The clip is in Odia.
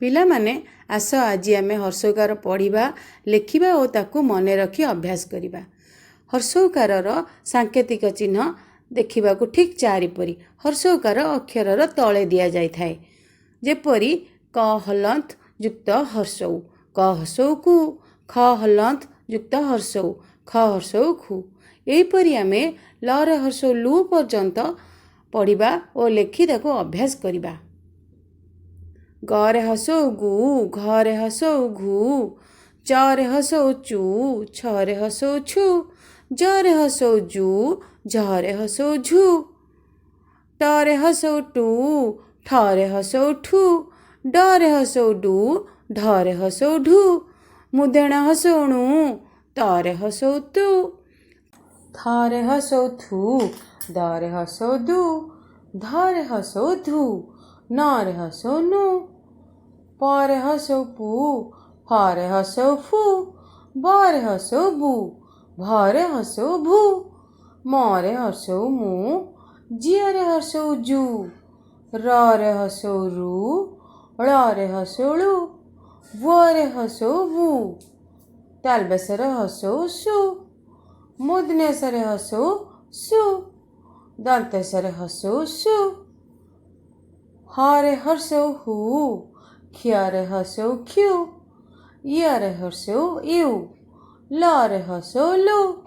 ପିଲାମାନେ ଆସ ଆଜି ଆମେ ହର୍ଷଉକାର ପଢ଼ିବା, ଲେଖିବା ଓ ତାକୁ ମନେ ରଖି ଅଭ୍ୟାସ କରିବା। ହର୍ଷଉକାରର ସାଙ୍କେତିକ ଚିହ୍ନ ଦେଖିବାକୁ ଠିକ୍ ଚାରିପରି। ହର୍ଷଉକାର ଅକ୍ଷରର ତଳେ ଦିଆଯାଇଥାଏ। ଯେପରି କ ହଲନ୍ତ ଯୁକ୍ତ ହର୍ଷଉ, କ ହର୍ଷଉ କୁ, ଖ ହଲନ୍ତ ଯୁକ୍ତ ହର୍ଷଉ, ଖ ହର୍ଷଉ ଖୁ। ଏହିପରି ଆମେ ଲର ହର୍ଷଉ ଲୁ ପର୍ଯ୍ୟନ୍ତ ପଢ଼ିବା ଓ ଲେଖି ତାକୁ ଅଭ୍ୟାସ କରିବା। ଗରେ ହର୍ଷଉ ଗୁ, ଘରେ ହର୍ଷଉ ଘୁ, ଚରେ ହର୍ଷଉ ଚୁ, ଛରେ ହର୍ଷଉ ଛୁ, ଜରେ ହର୍ଷଉ ଜୁ, ଝରେ ହର୍ଷଉ ଝୁ, ଟରେ ହର୍ଷଉ ଟୁ, ଠରେ ହର୍ଷଉ ଠୁ, ଡରେ ହର୍ଷଉ ଡୁ, ଢରେ ହର୍ଷଉ ଢୁ, ମୁଦେଣ ହର୍ଷଉ ଣୁ, ତରେ ହର୍ଷଉ ତୁ, ଥରେ ହର୍ଷଉ ଥୁ, ଦରେ ହର୍ଷଉ ଦୁ, ଧରେ ହର୍ଷଉ ଧୁ, ନରେ ହର୍ଷଉ ନୁ, ପରେ ହର୍ଷଉ ପୁ, ଫରେ ହର୍ଷଉ ଫୁ, ବରେ ହର୍ଷଉ ବୁ, ଭରେ ହର୍ଷଉ ଭୁ, ମରେ ହର୍ଷଉ ମୁ, ଜିୟରେ ହର୍ଷଉ ଜୁ, ରରେ ହର୍ଷଉ ରୁ, ଳରେ ହର୍ଷଉ ଳୁ, ବରେ ହର୍ଷଉ ବୁ, ତାଲବେଶରେ ହର୍ଷଉ ସୁ, ମୂର୍ଧନ୍ୟସରେ ହର୍ଷଉ ସୁ, ଦନ୍ତେସରେ ହର୍ଷଉ ସୁ, ହରେ ହର୍ଷଉ ହୁ, କ୍ଷରେ ହର୍ଷଉ କ୍ଷୁ, ୟରେ ହର୍ଷଉ ୟୁ, ଲରେ ହର୍ଷଉ ଲୁ।